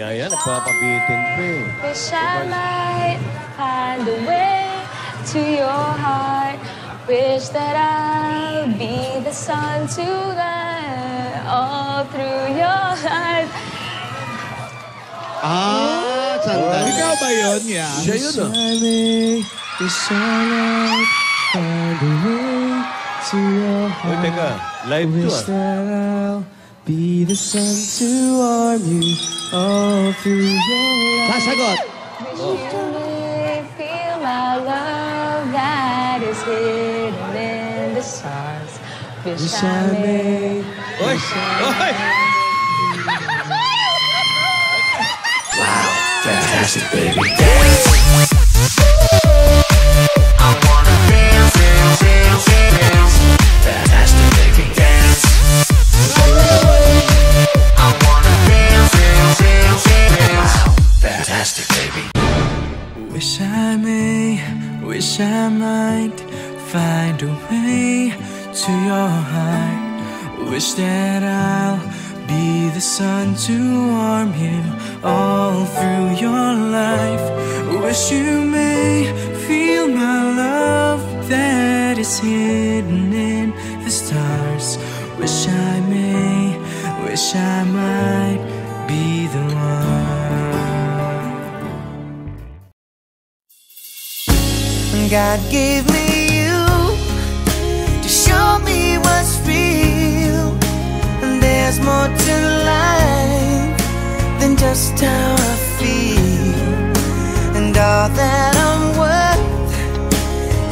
Ayan, nagpapabitin pa eh. Wish I might find a way to your heart. Wish that I'll be the sun to light all through your life. Sandali. Ikaw ba yun? Yeah. Siya yun ah. Wish I might find a way to your Uy, heart. teka. Live to Wish ah. that I'll be the sun to warm you all through your life. Sasagot. Wish you may feel my love that is hidden in the stars. Wish I may. Uy! Uy! Fantastic, baby. Dance. I wanna dance, dance, dance, dance. Fantastic, baby. Dance. I wanna dance, dance, dance, dance. Wow. Fantastic, baby. Wish I might find a way to your heart. Wish that I'll be the sun to warm you all through your life. Wish you may feel my love that is hidden in the stars. Wish I might be the one. God gave me you to show me what's real. And there's more to life than just how I feel. And all that I'm worth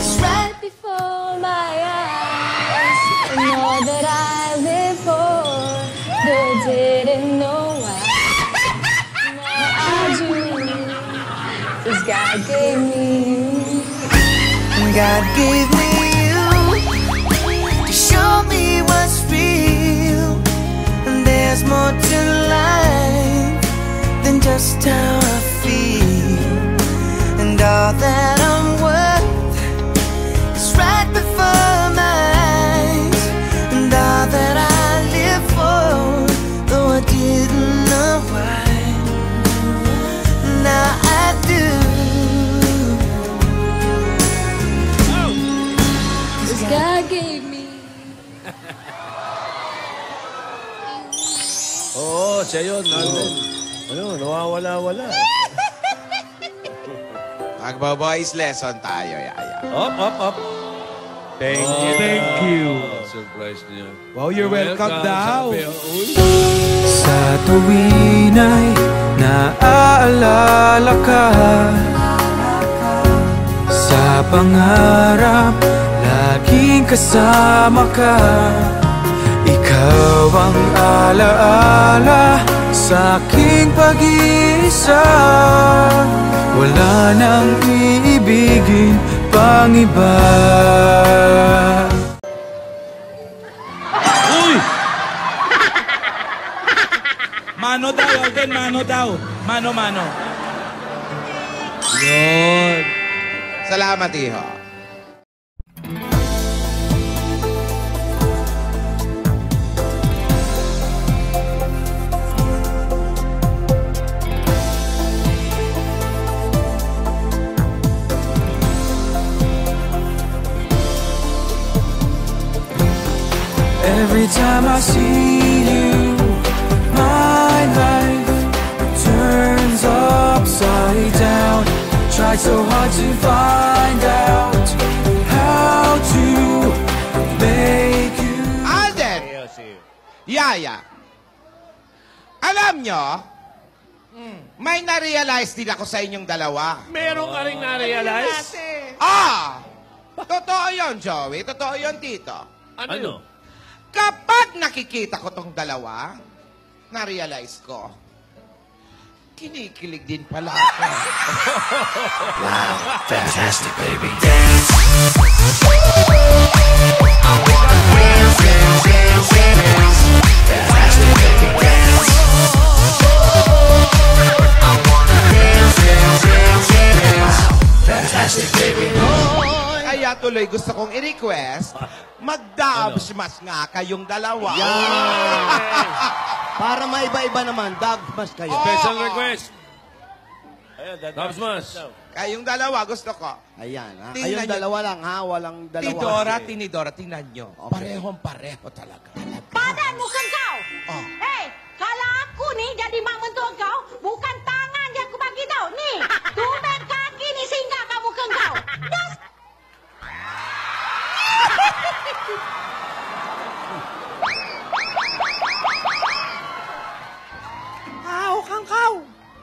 It's right before my eyes, and all that I live for, though I didn't know why. Now I do, 'cause God gave me you. God gave me you to show me what's real. And there's more to life than just how I feel. And all that I'm worth is right before my eyes. And all that I live for, though I didn't know why. Now I do. God gave me. Oo, siya yun. Ano, nawawala-wala. Magbo-voice lesson tayo, Yaya. Up, up, up. Thank you. Thank you. Surprise niya. Wow, you're welcome daw. Sa tuwin ay naaalala ka, sa pangarap laging kasama ka. Ikaw ang alaala sa aking pag-iisa. Wala nang iibigin pang iba. Uy! Mano daw, Alden, mano daw. Mano. Yun. Salamat, Iho. Every time I see you, my life turns upside down. Try so hard to find out how to make you. Alden! Yaya, alam nyo, may na-realize din ako sa inyong dalawa. Meron ka rin na-realize? Totoo yun, Joey. Totoo yun, Tito. Ano? Kapag nakikita ko tong dalawa, na-realize ko, kinikilig din pala ako. Wow, fantastic, baby. Dance. I wanna dance, dance, dance, dance. Fantastic, baby. Dance. I wanna dance, dance, dance, dance. Fantastic, baby. Kaya tuloy gusto kong i-request, magdance Dabs mas nga kayong dalawa. Para maiba-iba naman, dog mas kayo. Special request. Ayun, Dabs mas. Kayong dalawa, gusto ko. Ayan, ha? Tingnan Kayong nyo. dalawa lang, ha? Walang dalawa. Tinidora, tingnan nyo. Okay. Parehong-pareho talaga. Badan bukan kau. Oh. Hei, kalau aku nih jadi mak mentua kau, bukan tangan yang aku bagi tau. Nih, tumben kaki nih singgah kamu ke kau. Das.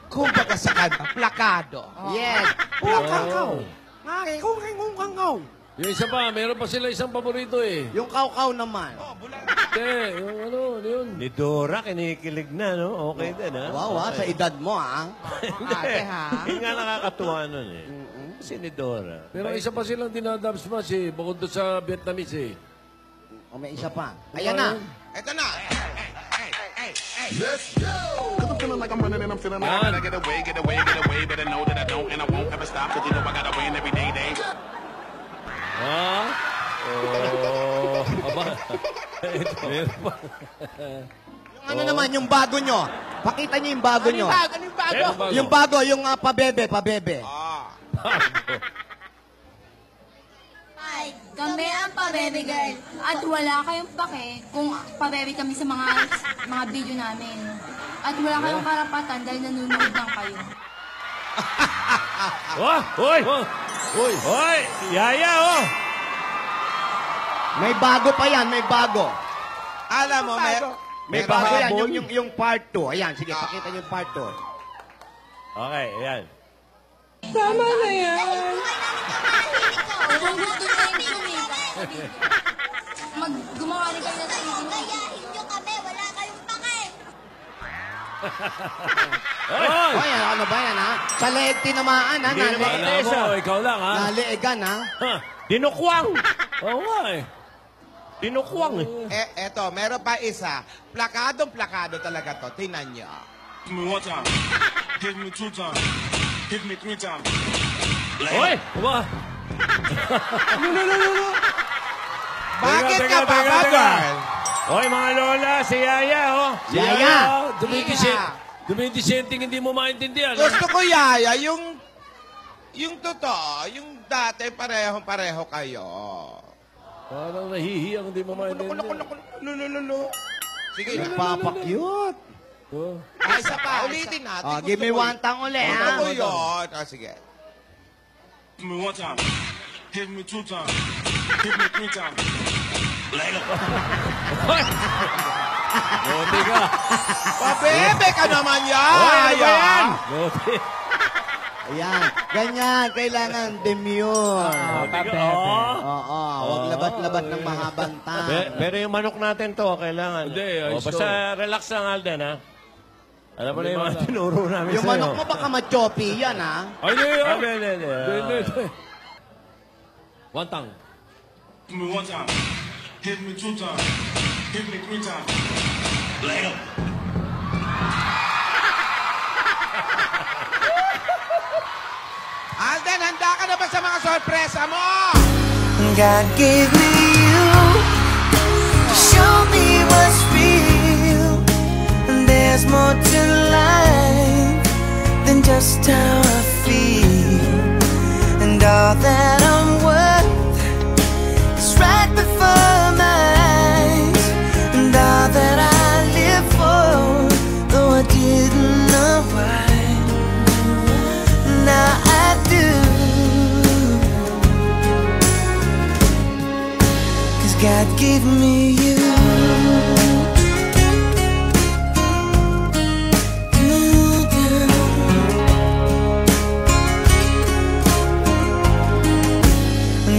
Kung baga sa kanta, plakado. Yes. Oo. Kangkaw. Yung isa pa, meron pa sila isang paborito eh. Yung kaukaw naman. Hindi, yung ano yun. Ni Dora, kinikilig na, no? Okay din, ha? Wow, ha? Sa edad mo, ha? Ate, ha? Yun nga nakakatuwa nun, eh. Si ni Dora. Pero isa pa silang dinadabs mas eh. Bukod doon sa Vietnamese eh. O, may isa pa. Ayan na. Ito na. I'm feeling like I'm running and I'm feeling like I gotta get away, get away, get away. Better know that I don't and I won't ever stop. Cause you know I gotta win every day. Ha? Oh. Aba. Meron pa. Yung ano naman, yung bago nyo. Pakita nyo yung bago nyo. Ano yung bago? Meron bago. Yung bago, yung pabebe. Ay, kami ang pabebe girl. At wala kayong pake kung pabebe kami sa mga video namin. At wala kayong karapatan dahil nanonood lang kayo. Oh! Hoy! Uy! Hoy! Yaya, oh! May bago pa yan, may bago. Alam mo, May meron bago pa- yan, yung part 2. Ayan, sige, pakita nyo yung part 2. Okay, ayan. Kung gusto nyo yung gumawa rin kayo na sarili nyo. Hoy! Hoy, ano ba yan, ha? Sa leeg tinamaan, ha? Hindi naman. Alam mo, ikaw lang ha. Naleegan, ha? Ha? Dinukwang! Oo nga eh. Dinukwang, eh. Eto, meron pa isa. Plakado talaga to. Tingnan nyo. Hit me one time. Hit me two times. Hit me three times. Hoy! Aba. Bakit Teka, ka pa, teka, teka. girl? Hoy, mga lola, si Yaya, oh! Yaya! Dumidisenting hindi mo maintindihan. Gusto ko, Yaya, yung totoo, yung dati parehong-pareho kayo. Parang nahihiyang hindi mo maintindihan. Lulululu. Sige, Nagpapakyut. Oh. isa pa. Ulitin natin. Oh, give me one tang uli, Gusto ha? ko yun. Sige. Hit me one time. Hit me two times. Hit me three times. Bote ka. Pabebe ka naman, Hoy, ano ba yan? Yaya. Bote. Ayan, ganyan, kailangan demure. Oh. Oo, huwag labat-labat ng mahabang tang. Pero yung manok natin to, kailangan. Hindi, ayos basta relax lang, Alden, ha? Alam mo na yung mga tinuro namin Yung sa'yo. manok mo baka machoppy yan, ha? Ay, hindi. Ah, ah. hindi. Hindi. Wantang. Hit me one time. Hit me two times. Hit me three times. Alden, handa ka na ba sa mga sorpresa mo? God gave me you to show me what's real. And there's more to life than just how I feel. And all that I'm worth is right before my eyes. And all that I live for, though I didn't know why, now I do. God gave me you.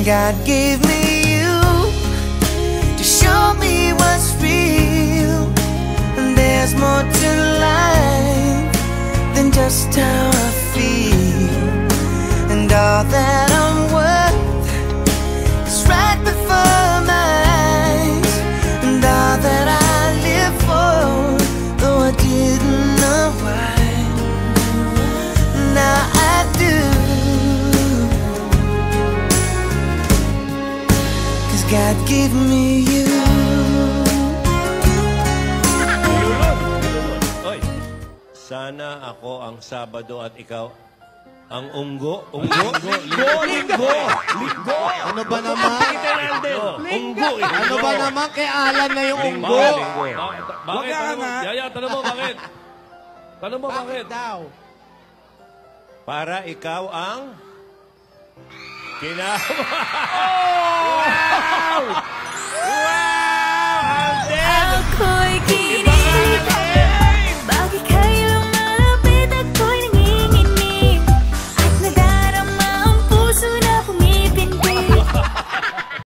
God gave me you to show me what's real. And there's more to life than just how I feel. And all that I'm worth is right before my eyes. And all that I live for, though I didn't know why, now I do. 'Cause God God give me you. Oy, sana ako ang Sabado at ikaw ang unggo. Linggo. Ano ba naman? Unggo. Ano ba naman kay Alan na yung unggo? Bakit? Yaya, tanong mo bakit? Tanong mo bakit? daw? Para ikaw ang Wow! Wow! Alden!